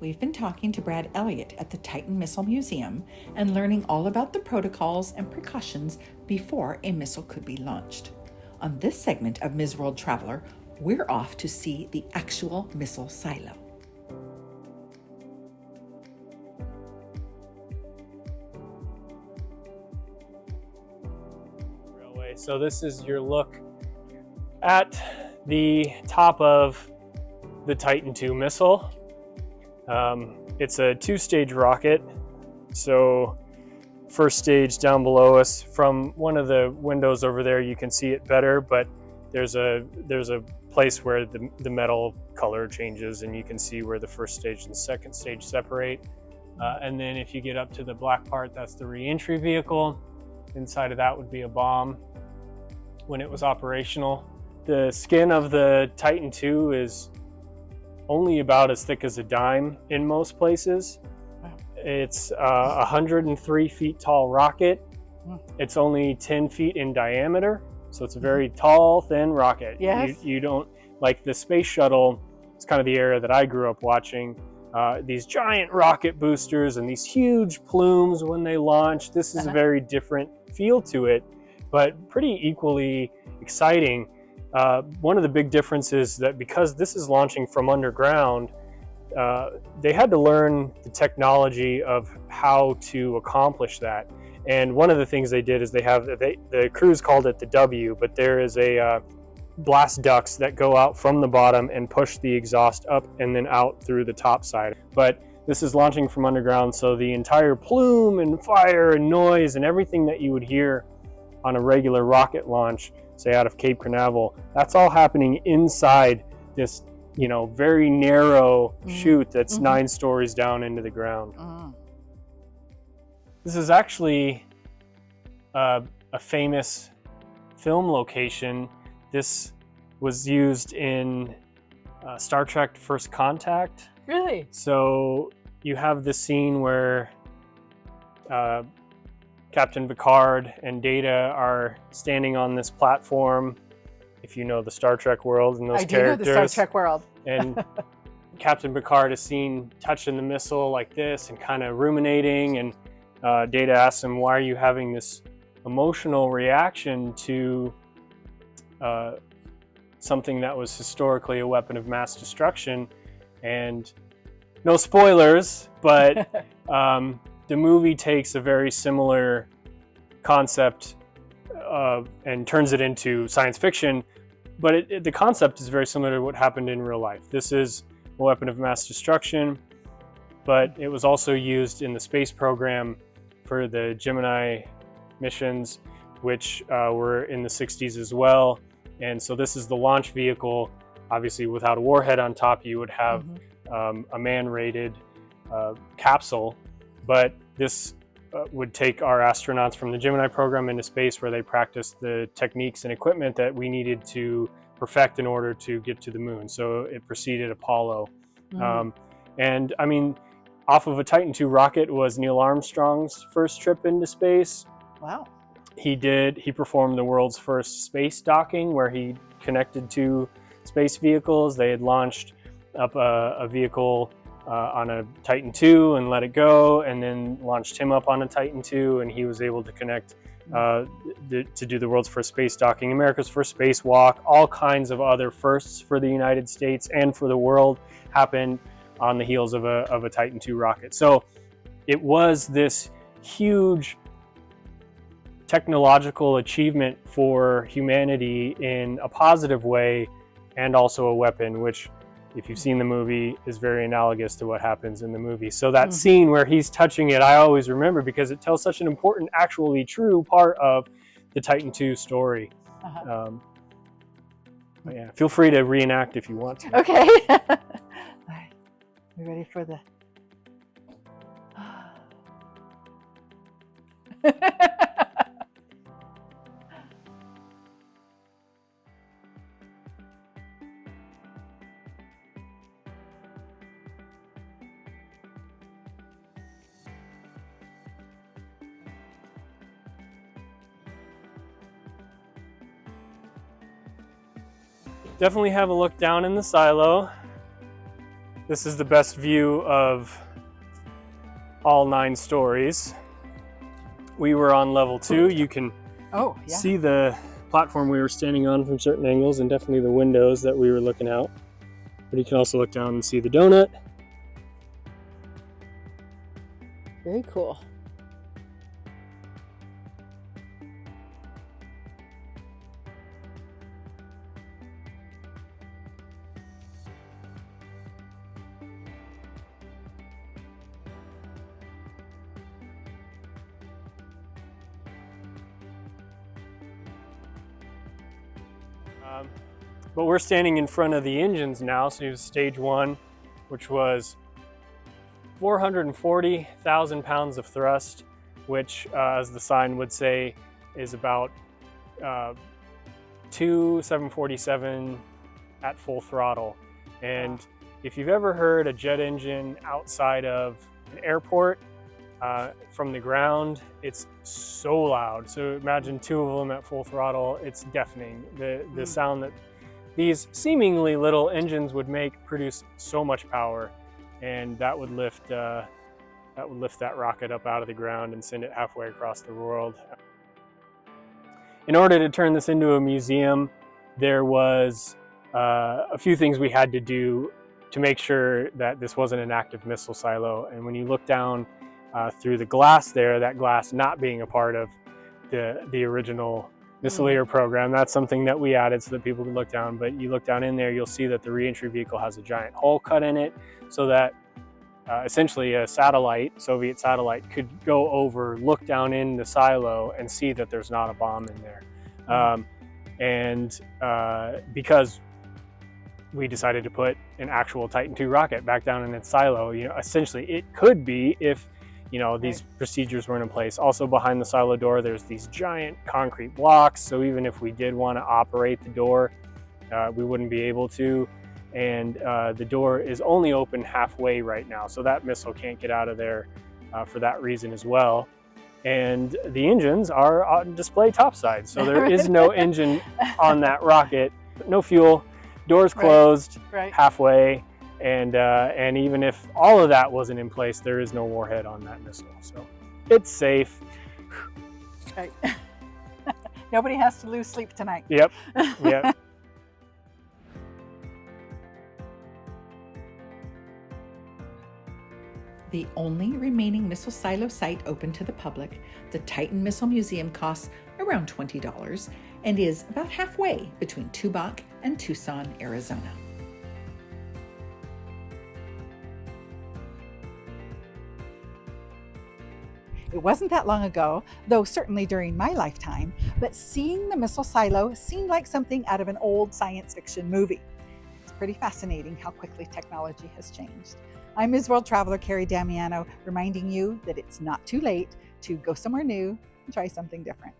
we've been talking to Brad Elliott at the Titan Missile Museum and learning all about the protocols and precautions before a missile could be launched. On this segment of Ms. World Traveler, we're off to see the actual missile silo. So this is your look at the top of the Titan II missile. It's a two-stage rocket. So first stage down below us, from one of the windows over there you can see it better, but there's a place where the metal color changes and you can see where the first stage and the second stage separate. And then if you get up to the black part, that's the re-entry vehicle. Inside of that would be a bomb when it was operational. The skin of the Titan II is only about as thick as a dime in most places. Wow. It's a 103 feet tall rocket. It's only 10 feet in diameter, so it's a very tall, thin rocket. Yes. You don't, like the space shuttle, it's kind of the era that I grew up watching. These giant rocket boosters and these huge plumes when they launch. This is a very different feel to it, but pretty equally exciting. One of the big differences that because this is launching from underground, they had to learn the technology of how to accomplish that. And one of the things they did is the crews called it the W, but there is a blast ducts that go out from the bottom and push the exhaust up and then out through the top side. But this is launching from underground, so the entire plume and fire and noise and everything that you would hear on a regular rocket launch, say out of Cape Canaveral, that's all happening inside this, very narrow chute that's 9 stories down into the ground. This is actually a famous film location. This was used in Star Trek First Contact. Really? So you have this scene where Captain Picard and Data are standing on this platform, if you know the Star Trek world and those characters. I do know the Star Trek world. And Captain Picard is seen touching the missile like this and kind of ruminating, and Data asks him, why are you having this emotional reaction to something that was historically a weapon of mass destruction? And no spoilers, but the movie takes a very similar concept and turns it into science fiction, but the concept is very similar to what happened in real life. This is a weapon of mass destruction, but it was also used in the space program for the Gemini missions, which were in the 60s as well. And so this is the launch vehicle. Obviously, without a warhead on top, you would have a man-rated capsule, but this would take our astronauts from the Gemini program into space, where they practiced the techniques and equipment that we needed to perfect in order to get to the moon. So it preceded Apollo. And I mean, off of a Titan II rocket was Neil Armstrong's first trip into space. Wow. He performed the world's first space docking, where he connected 2 space vehicles. They had launched up a vehicle on a Titan II and let it go, and then launched him up on a Titan II, and he was able to connect to do the world's first space docking, America's first spacewalk. All kinds of other firsts for the United States and for the world happened on the heels of a Titan II rocket. So it was this huge technological achievement for humanity in a positive way, and also a weapon, which, if you've seen the movie, is very analogous to what happens in the movie. So that scene where he's touching it, I always remember, because it tells such an important, actually true part of the Titan II story. Yeah, feel free to reenact if you want to. Okay. All right. You ready for the... Definitely have a look down in the silo. This is the best view of all 9 stories. We were on level 2. You can see the platform we were standing on from certain angles, and definitely the windows that we were looking out. But you can also look down and see the donut. Very cool. But we're standing in front of the engines now. So here's stage 1, which was 440,000 pounds of thrust, which, as the sign would say, is about 2 747 at full throttle. And if you've ever heard a jet engine outside of an airport from the ground, it's so loud. So imagine 2 of them at full throttle. It's deafening. The sound that these seemingly little engines would produce so much power, and that would lift that rocket up out of the ground and send it halfway across the world. In order to turn this into a museum, there was a few things we had to do to make sure that this wasn't an active missile silo. And when you look down through the glass there, that glass not being a part of the original Missileer program, that's something that we added so that people could look down. But you look down in there, you'll see that the reentry vehicle has a giant hole cut in it, so that essentially a Soviet satellite, could go over, look down in the silo, and see that there's not a bomb in there. Because we decided to put an actual Titan II rocket back down in its silo, essentially it could be if these procedures weren't in place. Also, behind the silo door, there's these giant concrete blocks. So even if we did want to operate the door, we wouldn't be able to. And the door is only open halfway right now. So that missile can't get out of there for that reason as well. And the engines are on display topside. So there is no engine on that rocket, no fuel, doors closed halfway. And even if all of that wasn't in place, there is no warhead on that missile. So it's safe. Right. Nobody has to lose sleep tonight. Yep. The only remaining missile silo site open to the public, the Titan Missile Museum, costs around $20 and is about halfway between Tubac and Tucson, Arizona. It wasn't that long ago, though certainly during my lifetime, but seeing the missile silo seemed like something out of an old science fiction movie. It's pretty fascinating how quickly technology has changed. I'm Ms. World Traveler Kerry Damiano, reminding you that it's not too late to go somewhere new and try something different.